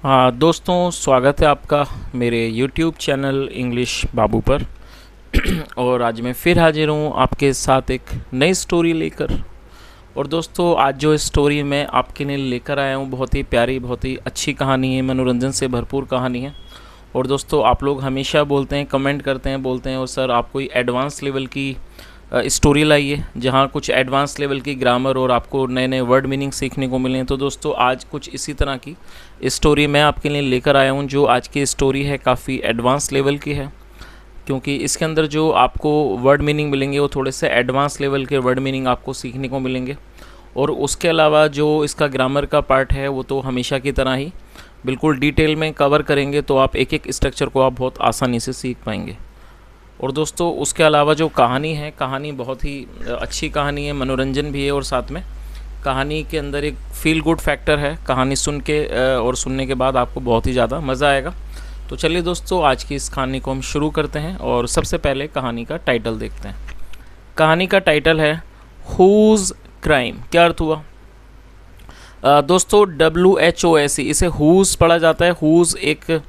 हाँ दोस्तों, स्वागत है आपका मेरे YouTube चैनल इंग्लिश बाबू पर। और आज मैं फिर हाजिर हूँ आपके साथ एक नई स्टोरी लेकर। और दोस्तों, आज जो स्टोरी मैं आपके लिए लेकर आया हूँ बहुत ही प्यारी, बहुत ही अच्छी कहानी है, मनोरंजन से भरपूर कहानी है। और दोस्तों, आप लोग हमेशा बोलते हैं, कमेंट करते हैं, बोलते हैं और सर आप कोई एडवांस लेवल की स्टोरी लाइए जहाँ कुछ एडवांस लेवल की ग्रामर और आपको नए नए वर्ड मीनिंग सीखने को मिलें। तो दोस्तों, आज कुछ इसी तरह की स्टोरी मैं आपके लिए लेकर आया हूँ। जो आज की स्टोरी है काफ़ी एडवांस लेवल की है, क्योंकि इसके अंदर जो आपको वर्ड मीनिंग मिलेंगे वो थोड़े से एडवांस लेवल के वर्ड मीनिंग आपको सीखने को मिलेंगे। और उसके अलावा जो इसका ग्रामर का पार्ट है वो तो हमेशा की तरह ही बिल्कुल डिटेल में कवर करेंगे, तो आप एक एक स्ट्रक्चर को आप बहुत आसानी से सीख पाएंगे। और दोस्तों, उसके अलावा जो कहानी है, कहानी बहुत ही अच्छी कहानी है, मनोरंजन भी है, और साथ में कहानी के अंदर एक फील गुड फैक्टर है। कहानी सुन के और सुनने के बाद आपको बहुत ही ज़्यादा मज़ा आएगा। तो चलिए दोस्तों, आज की इस कहानी को हम शुरू करते हैं और सबसे पहले कहानी का टाइटल देखते हैं। कहानी का टाइटल है हुज क्राइम। क्या अर्थ हुआ? दोस्तों, WHOS, इसे हुज पढ़ा जाता है। हुज एक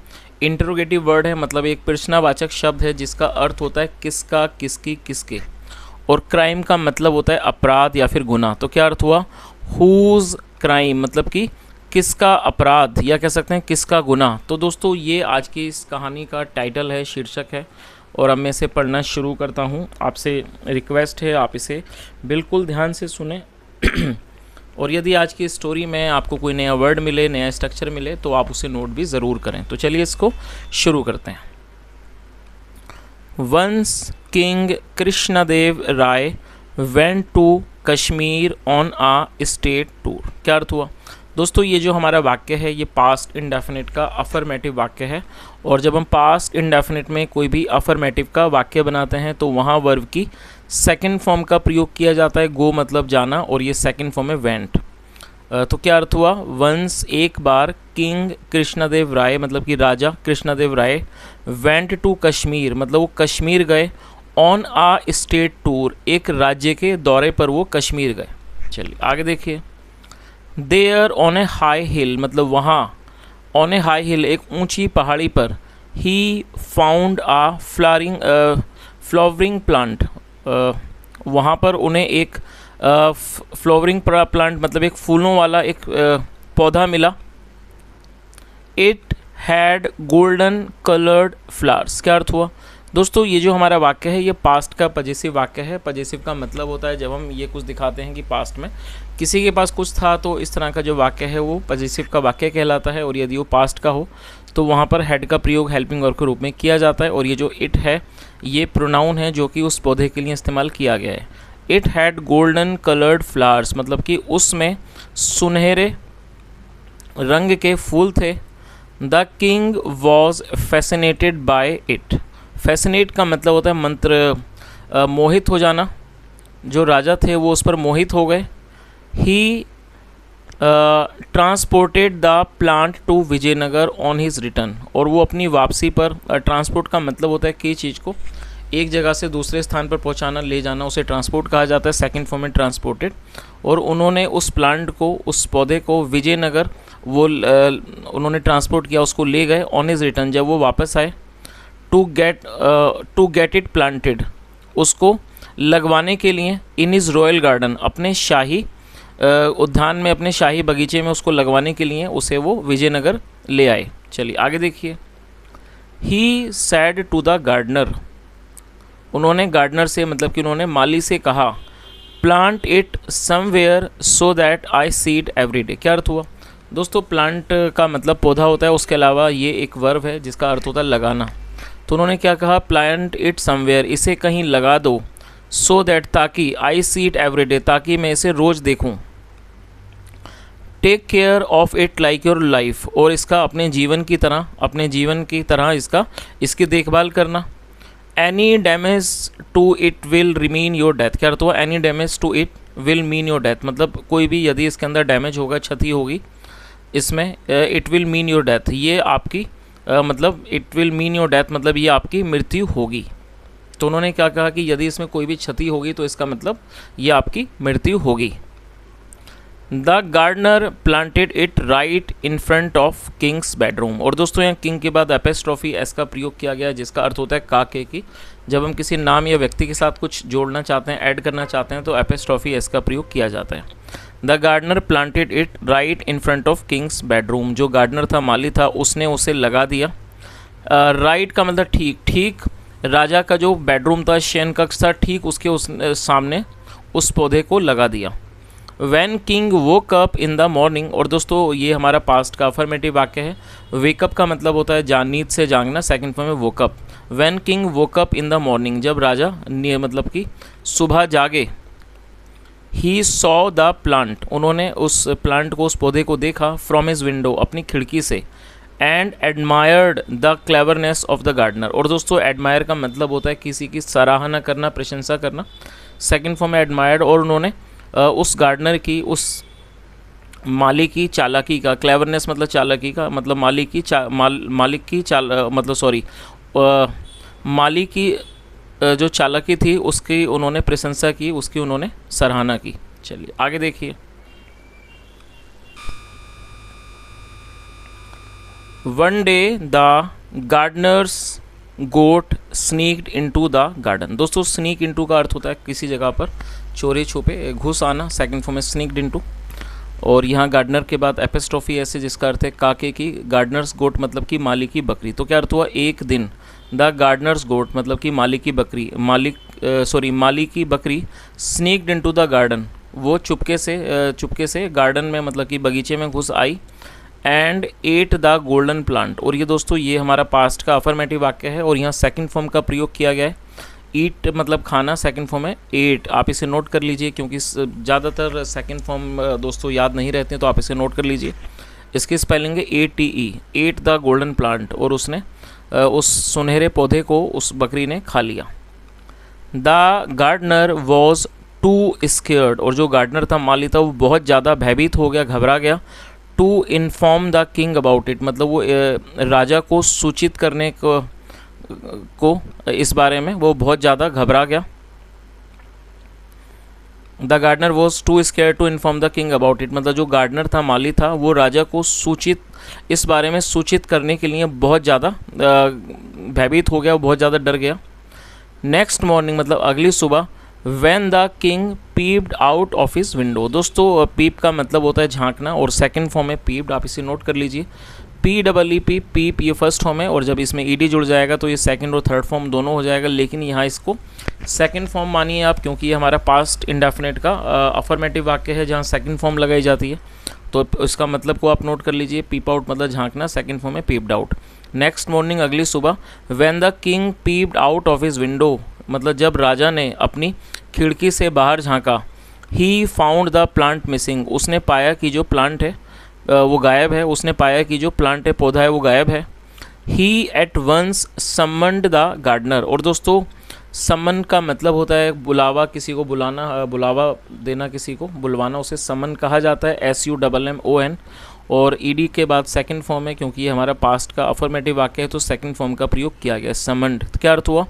इंटरोगेटिव वर्ड है, मतलब एक प्रश्नवाचक शब्द है जिसका अर्थ होता है किसका, किसकी, किसके। और क्राइम का मतलब होता है अपराध या फिर गुनाह। तो क्या अर्थ हुआ? हुज क्राइम मतलब कि किसका अपराध, या कह सकते हैं किसका गुनाह। तो दोस्तों, ये आज की इस कहानी का टाइटल है, शीर्षक है। और अब मैं इसे पढ़ना शुरू करता हूँ। आपसे रिक्वेस्ट है आप इसे बिल्कुल ध्यान से सुने। और यदि आज की स्टोरी में आपको कोई नया वर्ड मिले, नया स्ट्रक्चर मिले, तो आप उसे नोट भी ज़रूर करें। तो चलिए इसको शुरू करते हैं। Once king Krishnadeva Raya went to Kashmir on a state tour. क्या अर्थ हुआ? दोस्तों, ये जो हमारा वाक्य है ये पास्ट इंडेफिनिट का अफर्मेटिव वाक्य है। और जब हम पास्ट इंडेफिनिट में कोई भी अफर्मेटिव का वाक्य बनाते हैं तो वहाँ वर्ब की सेकंड फॉर्म का प्रयोग किया जाता है। गो मतलब जाना, और ये सेकंड फॉर्म है वेंट। तो क्या अर्थ हुआ? वंस एक बार, किंग कृष्णदेव राय मतलब कि राजा कृष्णदेव राय, वेंट टू कश्मीर मतलब वो कश्मीर गए, ऑन आ स्टेट टूर एक राज्य के दौरे पर वो कश्मीर गए। चलिए आगे देखिए। There on a high hill मतलब वहाँ, ऑन ए हाई हिल एक ऊंची पहाड़ी पर, he found a flowering plant वहाँ पर उन्हें एक फ्लावरिंग प्लांट मतलब एक फूलों वाला एक पौधा मिला। It had golden coloured flowers. क्या अर्थ हुआ? दोस्तों, ये जो हमारा वाक्य है ये पास्ट का पजेसिव वाक्य है। पजेसिव का मतलब होता है जब हम ये कुछ दिखाते हैं कि पास्ट में किसी के पास कुछ था, तो इस तरह का जो वाक्य है वो पजेसिव का वाक्य कहलाता है। और यदि वो पास्ट का हो तो वहाँ पर हैड का प्रयोग हेल्पिंग वर्ब के रूप में किया जाता है। और ये जो इट है ये प्रोनाउन है जो कि उस पौधे के लिए इस्तेमाल किया गया है। It had golden coloured flowers मतलब कि उसमें सुनहरे रंग के फूल थे। The king was fascinated by it. Fascinate का मतलब होता है मंत्र, मोहित हो जाना। जो राजा थे वो उस पर मोहित हो गए। He transported the plant to Vijayanagar on his return. और वो अपनी वापसी पर, ट्रांसपोर्ट का मतलब होता है कि चीज़ को एक जगह से दूसरे स्थान पर पहुंचाना, ले जाना, उसे ट्रांसपोर्ट कहा जाता है। सेकंड फॉर्म में ट्रांसपोर्टेड। और उन्होंने उस प्लांट को, उस पौधे को विजयनगर वो उन्होंने ट्रांसपोर्ट किया, उसको ले गए। ऑन हिज रिटर्न जब वो वापस आए, टू गेट इट प्लांटेड उसको लगवाने के लिए, इन हिज रॉयल गार्डन अपने शाही उद्यान में, अपने शाही बगीचे में उसको लगवाने के लिए उसे वो विजयनगर ले आए। चलिए आगे देखिए। ही सैड टू द गार्डनर। उन्होंने गार्डनर से मतलब कि उन्होंने माली से कहा, plant it somewhere so that I see it every day. क्या अर्थ हुआ? दोस्तों, प्लांट का मतलब पौधा होता है, उसके अलावा ये एक वर्ब है जिसका अर्थ होता है लगाना। तो उन्होंने क्या कहा? प्लांट इट समवेयर, इसे कहीं लगा दो, सो दैट ताकि, I see it every day ताकि मैं इसे रोज़ देखूं। Take care of it like your life, और इसका अपने जीवन की तरह इसकी देखभाल करना। Any damage to it will mean your death. क्या अर्थ हुआ? Any damage to it will mean your death मतलब कोई भी यदि इसके अंदर डैमेज होगा, क्षति होगी इसमें, it will mean your death, ये आपकी मतलब it will mean your death मतलब ये आपकी मृत्यु होगी। तो उन्होंने क्या कहा कि यदि इसमें कोई भी क्षति होगी तो इसका मतलब ये आपकी मृत्यु होगी। The gardener planted it right in front of king's bedroom. और दोस्तों यहाँ किंग के बाद एपेस्ट्रॉफी एस का प्रयोग किया गया है, जिसका अर्थ होता है काके की। जब हम किसी नाम या व्यक्ति के साथ कुछ जोड़ना चाहते हैं, ऐड करना चाहते हैं, तो एपेस्ट्रॉफी एस का प्रयोग किया जाता है। The gardener planted it right in front of king's bedroom. जो गार्डनर था, माली था, उसने उसे लगा दिया। राइट का मतलब ठीक, ठीक राजा का जो बेडरूम था, शयन कक्ष था, ठीक उसके सामने उस पौधे को लगा दिया। When king woke up in the morning. और दोस्तों ये हमारा पास्ट का अफर्मेटिव वाक्य है। वेकअप का मतलब होता है नींद से जागना, सेकंड फॉर्म में woke up. When king woke up in the morning, जब राजा मतलब कि सुबह जागे। ही सॉ द प्लांट, उन्होंने उस प्लांट को, उस पौधे को देखा। फ्रॉम हिज विंडो, अपनी खिड़की से। And admired the cleverness of the gardener. और दोस्तों एडमायर का मतलब होता है किसी की सराहना करना, प्रशंसा करना, सेकंड फॉर्म में एडमायर्ड। और उन्होंने उस गार्डनर की, उस माली की चालाकी का, क्लेवरनेस मतलब चालाकी का, मतलब मालिक की माली की जो चालाकी थी उसकी उन्होंने प्रशंसा की, उसकी उन्होंने सराहना की। चलिए आगे देखिए। One day the gardener's goat sneaked into the garden. दोस्तों स्नीक इनटू का अर्थ होता है किसी जगह पर चोरी छुपे, घुस आना, सेकंड फॉर्म में स्नीक्ड इनटू। और यहाँ गार्डनर के बाद एपिस्ट्रोफी ऐसे, जिसका अर्थ है काके की। गार्डनर्स गोट मतलब कि माली की बकरी। तो क्या अर्थ हुआ? एक दिन। द गार्डनर्स गोट मतलब कि माली की बकरी, माली की बकरी स्नीक्ड इनटू द गार्डन, वो चुपके से गार्डन में मतलब कि बगीचे में घुस आई। And ate the golden plant. और ये दोस्तों ये हमारा पास्ट का अफर्मेटिव वाक्य है और यहाँ सेकंड फॉर्म का प्रयोग किया गया है। ईट मतलब खाना, सेकंड फॉर्म है एट। आप इसे नोट कर लीजिए क्योंकि ज़्यादातर सेकंड फॉर्म दोस्तों याद नहीं रहते हैं, तो आप इसे नोट कर लीजिए। इसकी स्पेलिंग है ATE, eight the golden plant. और उसने उस सुनहरे पौधे को उस बकरी ने खा लिया। The gardener was too scared. और जो गार्डनर था, माली था, वो बहुत ज़्यादा भयभीत हो गया, घबरा गया। To inform the king about it मतलब वो राजा को सूचित करने को इस बारे में वो बहुत ज़्यादा घबरा गया। The gardener was too scare to inform the king about it मतलब जो गार्डनर था, माली था, वो राजा को इस बारे में सूचित करने के लिए बहुत ज़्यादा भयभीत हो गया, बहुत ज़्यादा डर गया। नेक्स्ट मॉर्निंग मतलब अगली सुबह। When the king peeped out of his window। दोस्तों पीप का मतलब होता है झांकना और सेकंड फॉर्म है पीप्ड, आप इसे नोट कर लीजिए। PEEP, पीप ये फर्स्ट फॉर्म है और जब इसमें ED जुड़ जाएगा तो ये सेकंड और थर्ड फॉर्म दोनों हो जाएगा, लेकिन यहाँ इसको सेकंड फॉर्म मानिए आप, क्योंकि ये हमारा पास्ट इंडेफिनेट का अफर्मेटिव वाक्य है जहाँ सेकंड फॉर्म लगाई जाती है। तो इसका मतलब को आप नोट कर लीजिए। पीप आउट मतलब झांकना, सेकंड फॉर्म है पीप्ड आउट। नेक्स्ट मॉर्निंग अगली सुबह। When the king peeped out of his window मतलब जब राजा ने अपनी खिड़की से बाहर झांका। He found the plant missing उसने पाया कि जो प्लांट है वो गायब है। उसने पाया कि जो प्लांट है, पौधा है, वो गायब है। He at once summoned the gardener. और दोस्तों समन का मतलब होता है बुलावा, किसी को बुलाना, बुलावा देना, किसी को बुलवाना, उसे समन कहा जाता है, SUMMON। और ED के बाद सेकंड फॉर्म है, क्योंकि ये हमारा पास्ट का अफर्मेटिव वाक्य है तो सेकंड फॉर्म का प्रयोग किया गया, समन्ड। क्या अर्थ हुआ?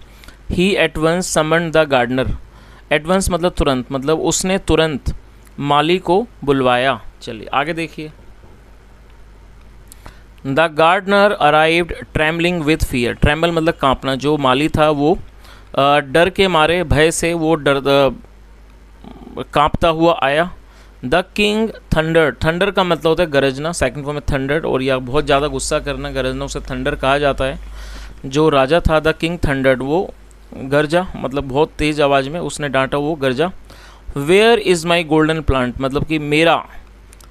He at once summoned the gardener. Advance मतलब तुरंत, मतलब उसने तुरंत माली को बुलवाया। चलिए आगे देखिए। The gardener arrived trembling with fear. Tremble मतलब कांपना। जो माली था वो डर के मारे, भय से वो कांपता हुआ आया। The king thunder. थंडर का मतलब होता है गरजना, सेकंड फॉर्म में थंडर, और या बहुत ज़्यादा गुस्सा करना, गरजना, उसे थंडर कहा जाता है। जो राजा था द किंग थंडर्ड, वो गरजा मतलब बहुत तेज़ आवाज़ में उसने डांटा, वो गरजा। Where is my golden plant मतलब कि मेरा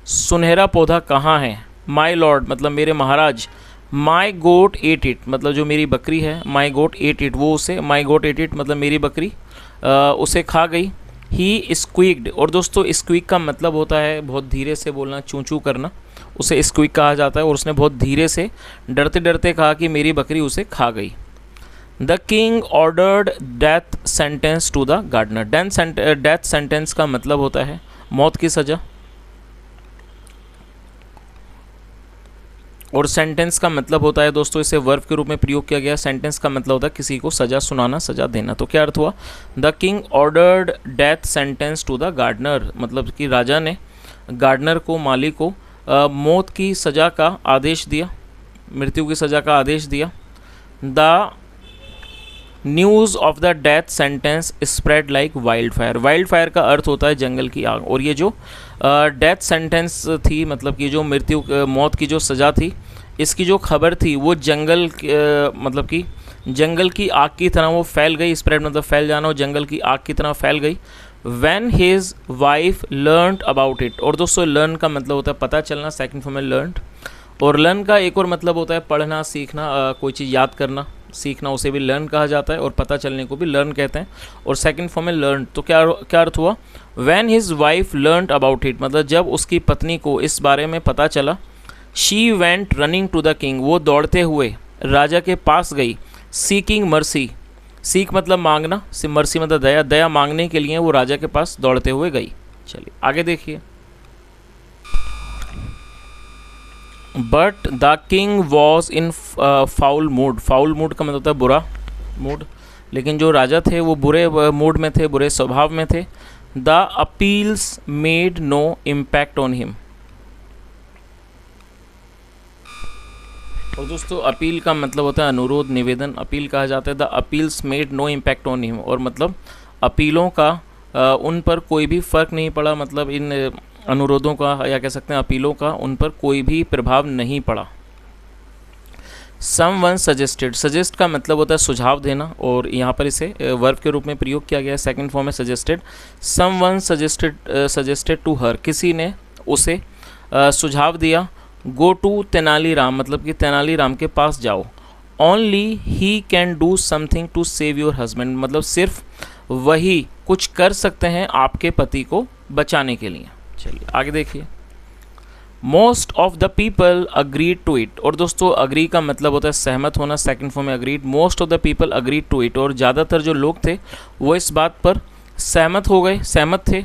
सुनहरा पौधा कहाँ है। माई लॉर्ड मतलब मेरे महाराज। माई गोट एट इट मतलब जो मेरी बकरी है, माई गोट एट इट वो उसे, माई गोट एट इट मतलब मेरी बकरी उसे खा गई। ही स्क्वीक्ड। और दोस्तों स्क्वीक का मतलब होता है बहुत धीरे से बोलना, चूं चूं करना, उसे स्क्वीक कहा जाता है। और उसने बहुत धीरे से डरते डरते कहा कि मेरी बकरी उसे खा गई। The king ordered death sentence to the gardener. Death sentence का मतलब होता है मौत की सज़ा, और सेंटेंस का मतलब होता है दोस्तों, इसे वर्ब के रूप में प्रयोग किया गया। सेंटेंस का मतलब होता है किसी को सज़ा सुनाना, सज़ा देना। तो क्या अर्थ हुआ? The king ordered death sentence to the gardener मतलब कि राजा ने गार्डनर को, माली को मौत की सज़ा का आदेश दिया, मृत्यु की सज़ा का आदेश दिया। The news of the death sentence spread like wild fire. Wild fire का अर्थ होता है जंगल की आग, और ये जो डेथ सेंटेंस थी, मतलब कि जो मौत की जो सज़ा थी, इसकी जो खबर थी वो मतलब कि जंगल की आग की तरह वो फैल गई। स्प्रेड मतलब फैल जाना, और जंगल की आग की तरह फैल गई। When his wife learned about it, और दोस्तों लर्न का मतलब होता है पता चलना, सेकंड फॉर्म में लर्नड, और लर्न का एक और मतलब होता है पढ़ना, सीखना, कोई चीज़ याद करना, सीखना, उसे भी लर्न कहा जाता है, और पता चलने को भी लर्न कहते हैं, और सेकंड फॉर्म में लर्न। तो क्या अर्थ हुआ? When his wife learned about it, मतलब जब उसकी पत्नी को इस बारे में पता चला। She went running to the king, वो दौड़ते हुए राजा के पास गई। Seeking mercy, सीख मतलब मांगना, मर्सी मतलब दया, दया मांगने के लिए वो राजा के पास दौड़ते हुए गई। चलिए आगे देखिए। But the king was in foul mood. Foul mood का मतलब होता है बुरा मूड, लेकिन जो राजा थे वो बुरे मूड में थे, बुरे स्वभाव में थे। The appeals made no impact on him. और दोस्तों अपील का मतलब होता है अनुरोध, निवेदन, अपील कहा जाता है। The appeals made no impact on him, और मतलब अपीलों का उन पर कोई भी फ़र्क नहीं पड़ा, मतलब इन अनुरोधों का या कह सकते हैं अपीलों का उन पर कोई भी प्रभाव नहीं पड़ा। समवन सजेस्टेड, सजेस्ट का मतलब होता है सुझाव देना, और यहाँ पर इसे वर्ब के रूप में प्रयोग किया गया है, सेकंड फॉर्म में suggested. Someone suggested to her, किसी ने उसे सुझाव दिया। गो टू तेनालीराम, मतलब कि तेनालीराम के पास जाओ। Only he can do something to save your husband, मतलब सिर्फ वही कुछ कर सकते हैं आपके पति को बचाने के लिए। चलिए आगे देखिए। Most of the people agreed to it, और दोस्तों अग्री का मतलब होता है सहमत होना, सेकंड फॉर्म में agreed. Most of the people agreed to it, और ज़्यादातर जो लोग थे वो इस बात पर सहमत थे।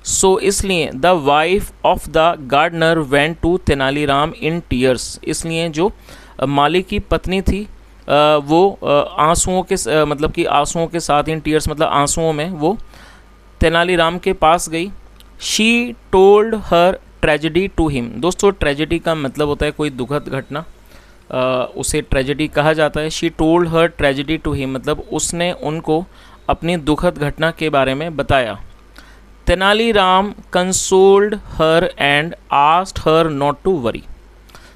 सो इसलिए the wife of the gardener went to Tenaliram in tears, इसलिए जो माली की पत्नी थी वो आंसुओं के मतलब कि आंसुओं के साथ, इन टीयर्स मतलब आंसुओं में, वो तेनालीराम के पास गई। She told her tragedy to him. दोस्तों ट्रेजेडी का मतलब होता है कोई दुखद घटना, उसे ट्रेजेडी कहा जाता है। She told her tragedy to him, मतलब उसने उनको अपनी दुखद घटना के बारे में बताया। Tenaliram consoled her and asked her not to worry.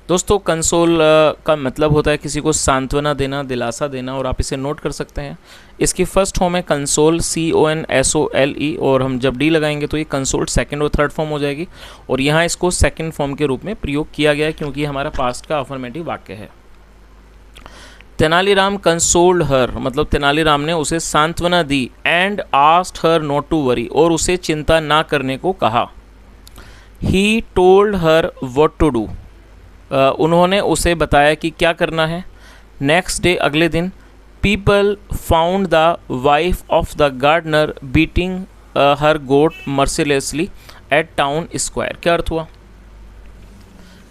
दोस्तों कंसोल का मतलब होता है किसी को सांत्वना देना, दिलासा देना, और आप इसे नोट कर सकते हैं। इसकी फर्स्ट फॉर्म है कंसोल, CONSOLE, और हम जब डी लगाएंगे तो ये कंसोल सेकंड और थर्ड फॉर्म हो जाएगी, और यहाँ इसको सेकंड फॉर्म के रूप में प्रयोग किया गया है क्योंकि हमारा पास्ट का अफर्मेटिव वाक्य है। तेनालीराम कंसोल्ड हर, मतलब तेनालीराम ने उसे सांत्वना दी। And asked her not to worry, और उसे चिंता ना करने को कहा। He told her what to do, उन्होंने उसे बताया कि क्या करना है। नेक्स्ट डे, अगले दिन, people found the wife of the gardener beating her goat mercilessly at town square. क्या अर्थ हुआ?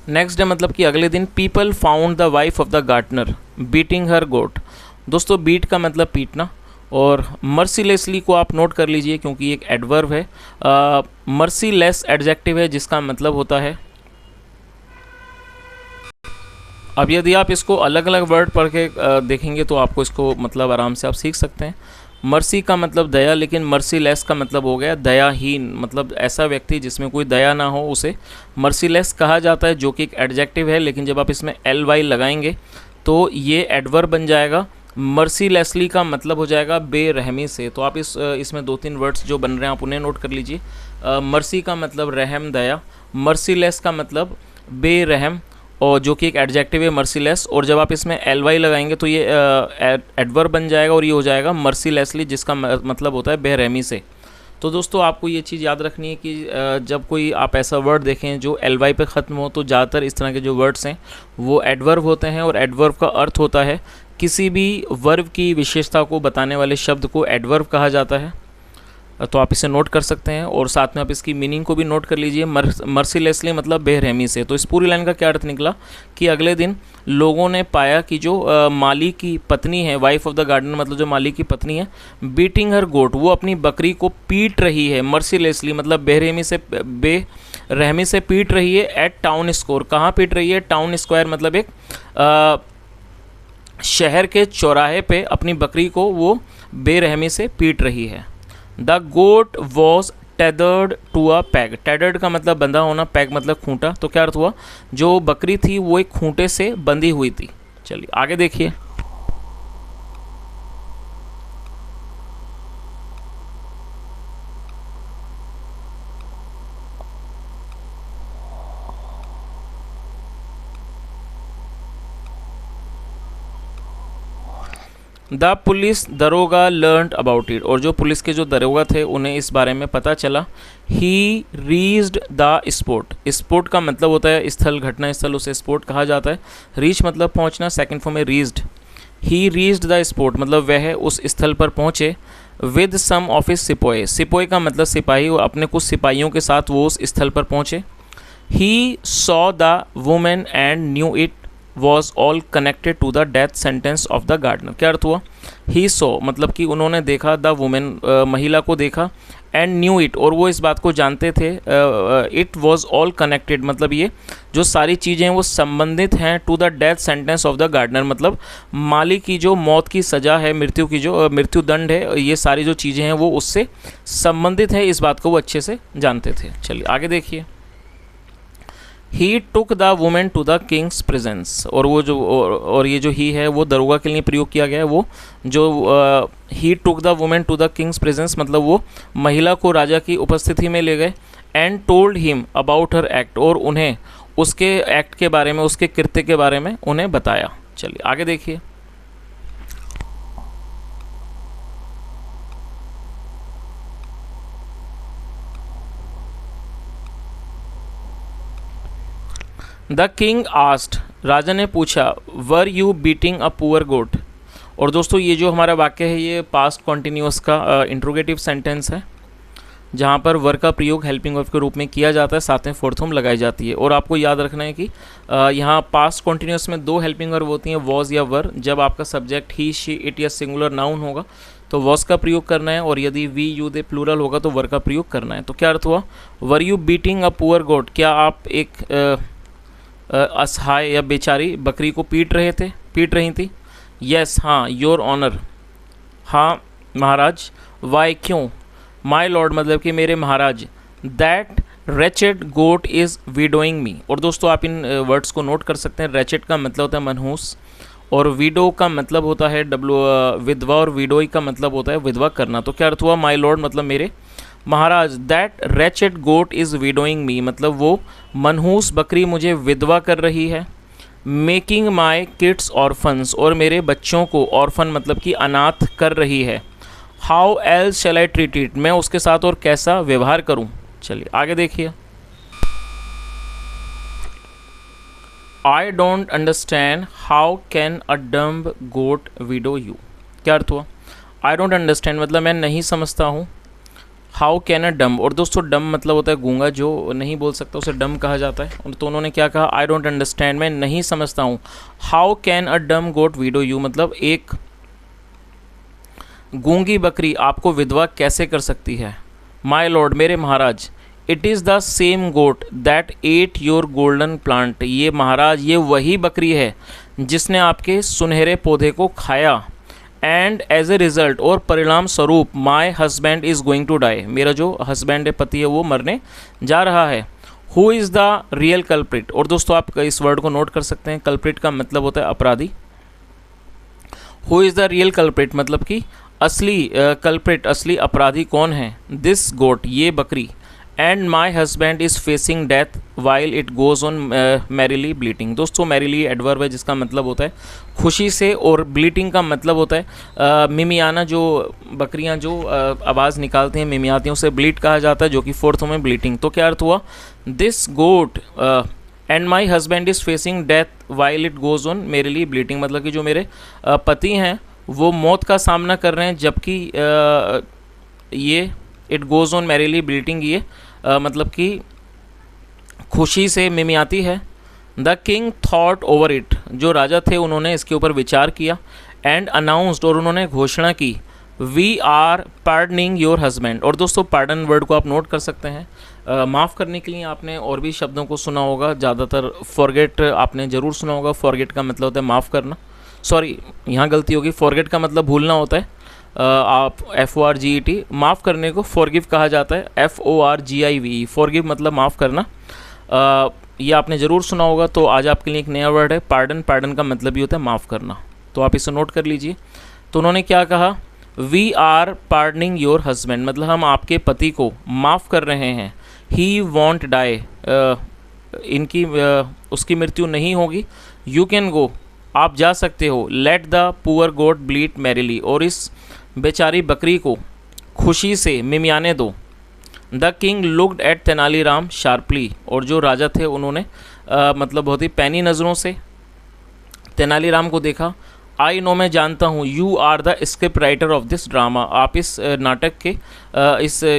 नेक्स्ट डे मतलब कि अगले दिन, people found the wife of the gardener beating her goat. दोस्तों बीट का मतलब पीटना, और मर्सीलेसली को आप नोट कर लीजिए क्योंकि एक एडवर्ब है। मर्सीलेस एडजेक्टिव है जिसका मतलब होता है। अब यदि आप इसको अलग अलग वर्ड पढ़ के देखेंगे तो आपको इसको मतलब आराम से आप सीख सकते हैं। मर्सी का मतलब दया, लेकिन मर्सीलेस का मतलब हो गया दयाहीन, मतलब ऐसा व्यक्ति जिसमें कोई दया ना हो उसे मर्सीलेस कहा जाता है, जो कि एक एडजेक्टिव है। लेकिन जब आप इसमें ly लगाएंगे तो ये एडवर्ब बन जाएगा। मर्सीलेसली का मतलब हो जाएगा बेरहमी से। तो आप इसमें दो तीन वर्ड्स जो बन रहे हैं आप उन्हें नोट कर लीजिए। मर्सी का मतलब रहम, दया। मर्सीलेस का मतलब बेरहम, और जो कि एक एडजेक्टिव है मर्सीलेस, और जब आप इसमें ly लगाएंगे तो ये एडवर्ब बन जाएगा और ये हो जाएगा मर्सीलेसली, जिसका मतलब होता है बेरहमी से। तो दोस्तों आपको ये चीज़ याद रखनी है कि जब कोई आप ऐसा वर्ड देखें जो ly पे ख़त्म हो तो ज़्यादातर इस तरह के जो वर्ड्स हैं वो एडवर्ब होते हैं, और एडवर्ब का अर्थ होता है किसी भी वर्ब की विशेषता को बताने वाले शब्द को एडवर्ब कहा जाता है। तो आप इसे नोट कर सकते हैं, और साथ में आप इसकी मीनिंग को भी नोट कर लीजिए। मर्सीलेसली मतलब बेरहमी से। तो इस पूरी लाइन का क्या अर्थ निकला कि अगले दिन लोगों ने पाया कि जो माली की पत्नी है, वाइफ ऑफ द गार्डनर मतलब जो माली की पत्नी है, बीटिंग हर गोट, वो अपनी बकरी को पीट रही है। मर्सीलेसली मतलब बेरहमी से, रहमी से पीट रही है एट टाउन स्क्वायर। कहाँ पीट रही है? टाउन स्क्वायर मतलब एक शहर के चौराहे पे अपनी बकरी को वो बेरहमी से पीट रही है। The goat was tethered to a peg. Tethered का मतलब बंधा होना, पैग मतलब खूंटा। तो क्या अर्थ हुआ? जो बकरी थी वो एक खूंटे से बंधी हुई थी। चलिए आगे देखिए। द पुलिस दरोगा लर्नड अबाउट इट। और जो पुलिस के जो दरोगा थे उन्हें इस बारे में पता चला। ही रीच्ड द स्पॉट। स्पॉट का मतलब होता है स्थल, घटना स्थल, उसे स्पॉट कहा जाता है। रीच मतलब पहुंचना, सेकंड फॉर्म में reached. He reached the spot मतलब वह उस स्थल पर पहुंचे। With some of his sepoy. Sepoy का मतलब सिपाही, अपने कुछ सिपाहियों के साथ वो उस स्थल पर पहुंचे। He saw the women and knew it was all connected to the death sentence of the gardener. क्या अर्थ हुआ? ही सो मतलब कि उन्होंने देखा, द वुमेन महिला को देखा, एंड न्यू इट और वो इस बात को जानते थे। इट वॉज ऑल कनेक्टेड मतलब ये जो सारी चीज़ें हैं वो संबंधित हैं to the death sentence of the gardener मतलब माली की जो मौत की सज़ा है, मृत्यु की जो मृत्युदंड है, ये सारी जो चीज़ें हैं वो उससे संबंधित है, इस बात को वो अच्छे से जानते थे। चलिए आगे देखिए। He took the women to the king's presence. और वो जो और ये जो ही है वो दरोगा के लिए प्रयोग किया गया है। वो जो he took the women to the king's presence मतलब वो महिला को राजा की उपस्थिति में ले गए। And told him about her act और उन्हें उसके एक्ट के बारे में, उसके कृत्य के बारे में उन्हें बताया। चलिए आगे देखिए। The king asked. राजा ने पूछा were you beating a poor goat. और दोस्तों ये जो हमारा वाक्य है ये पास्ट कॉन्टिन्यूस का इंट्रोगेटिव सेंटेंस है, जहाँ पर वर का प्रयोग हेल्पिंग वर्ब के रूप में किया जाता है, साथ में फोर्थ फॉर्म लगाई जाती है। और आपको याद रखना है कि यहाँ पास्ट कॉन्टिन्यूस में दो हेल्पिंग वर्ब होती हैं, वॉज या वर। जब आपका सब्जेक्ट ही, शी, इट या सिंगुलर नाउन होगा तो वॉज का प्रयोग करना है, और यदि वी, यू, दे प्लूरल होगा तो वर का प्रयोग करना है। तो क्या अर्थ हुआ? Were you beating a poor goat. क्या आप एक असहाय या बेचारी बकरी को पीट रही थी? यस हाँ, योर ऑनर हाँ महाराज। वाई क्यों? माई लॉर्ड मतलब कि मेरे महाराज। दैट रेचेड गोट इज़ विडोइंग मी। और दोस्तों आप इन वर्ड्स को नोट कर सकते हैं। रेचेड का मतलब होता है मनहूस, और विडो का मतलब होता है विधवा, और विडोई का मतलब होता है विधवा करना। तो क्या अर्थ हुआ? माई लॉर्ड मतलब मेरे महाराज। दैट रेचेड गोट इज़ विडोइंग मी मतलब वो मनहूस बकरी मुझे विधवा कर रही है। मेकिंग माई किड्स ऑर्फन्स और मेरे बच्चों को ऑर्फन मतलब कि अनाथ कर रही है। How else shall I treat it. मैं उसके साथ और कैसा व्यवहार करूं? चलिए आगे देखिए। I don't understand how can a dumb goat widow you. क्या अर्थ हुआ? आई डोंट अंडरस्टैंड मतलब मैं नहीं समझता हूँ। हाउ कैन अ डम्ब, और दोस्तों डम्ब मतलब होता है गूंगा, जो नहीं बोल सकता उसे डम्ब कहा जाता है। तो उन्होंने क्या कहा? आई डोंट अंडरस्टैंड मैं नहीं समझता हूँ। How can a dumb goat widow you मतलब एक गूंगी बकरी आपको विधवा कैसे कर सकती है। माई लॉर्ड मेरे महाराज। It is the same goat that ate your golden plant. ये महाराज ये वही बकरी है जिसने आपके सुनहरे पौधे को खाया। एंड एज ए रिजल्ट और परिणाम स्वरूप my husband is going to die. मेरा जो हस्बैंड है, पति है, वो मरने जा रहा है। Who is the real culprit. और दोस्तों आप इस वर्ड को नोट कर सकते हैं। कल्प्रिट का मतलब होता है अपराधी। Who is the real culprit मतलब कि असली कल्प्रिट, असली अपराधी कौन है? दिस गोट ये बकरी। And my husband is facing death while it goes on merrily bleating. दोस्तों मैरिली एडवर्ब है जिसका मतलब होता है खुशी से, और ब्लीटिंग का मतलब होता है मिमियाना। जो बकरियां जो आवाज़ निकालती हैं मिमियाती हैं उसे ब्लीट कहा जाता है, जो कि फोर्थ में ब्लीटिंग। तो क्या अर्थ हुआ? This goat and my husband is facing death while it goes on merrily bleating मतलब कि जो मेरे पति हैं वो मौत का सामना कर रहे हैं जबकि ये इट गोज़ ऑन मैरिली ब्लीटिंग ये मतलब कि खुशी से मिमियाती है। The king thought over it. जो राजा थे उन्होंने इसके ऊपर विचार किया। एंड अनाउंस्ड और उन्होंने घोषणा की we are pardoning your husband. और दोस्तों पार्डन वर्ड को आप नोट कर सकते हैं। माफ़ करने के लिए आपने और भी शब्दों को सुना होगा, ज़्यादातर फॉरगेट आपने ज़रूर सुना होगा। फॉरगेट का मतलब होता है माफ़ करना, सॉरी यहाँ गलती होगी, फॉरगेट का मतलब भूलना होता है। आप FORGET, माफ़ करने को फॉरगिव कहा जाता है, FORGIVE, फॉरगिव मतलब माफ़ करना। ये आपने ज़रूर सुना होगा। तो आज आपके लिए एक नया वर्ड है पार्डन। पार्डन का मतलब भी होता है माफ़ करना, तो आप इसे नोट कर लीजिए। तो उन्होंने क्या कहा, we are pardoning your husband, मतलब हम आपके पति को माफ़ कर रहे हैं। ही वॉन्ट डाई, उसकी मृत्यु नहीं होगी। यू कैन गो, आप जा सकते हो। Let the poor goat bleat merrily, और इस बेचारी बकरी को खुशी से मिमियाने दो। The king looked at Tenaliram sharply, और जो राजा थे उन्होंने मतलब बहुत ही पैनी नज़रों से तेनालीराम को देखा। आई नो, मैं जानता हूँ। You are the script writer of this drama, आप इस नाटक के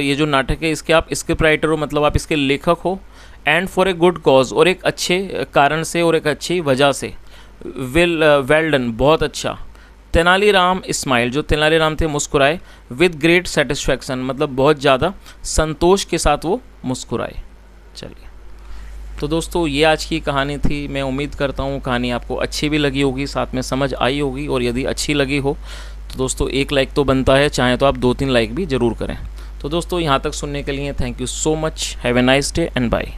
ये जो नाटक है इसके आप स्क्रिप्ट राइटर हो, मतलब आप इसके लेखक हो। And for a good cause, और एक अच्छे कारण से और एक अच्छी वजह से। वेल डन, बहुत अच्छा। तेनालीराम स्माइल, जो तेनालीराम थे मुस्कुराए। विद ग्रेट सेटिस्फैक्शन, मतलब बहुत ज़्यादा संतोष के साथ वो मुस्कुराए। चलिए, तो दोस्तों ये आज की कहानी थी। मैं उम्मीद करता हूँ कहानी आपको अच्छी भी लगी होगी, साथ में समझ आई होगी। और यदि अच्छी लगी हो तो दोस्तों एक लाइक तो बनता है, चाहे तो आप 2-3 लाइक भी ज़रूर करें। तो दोस्तों यहाँ तक सुनने के लिए thank you so much. Have a nice day and bye.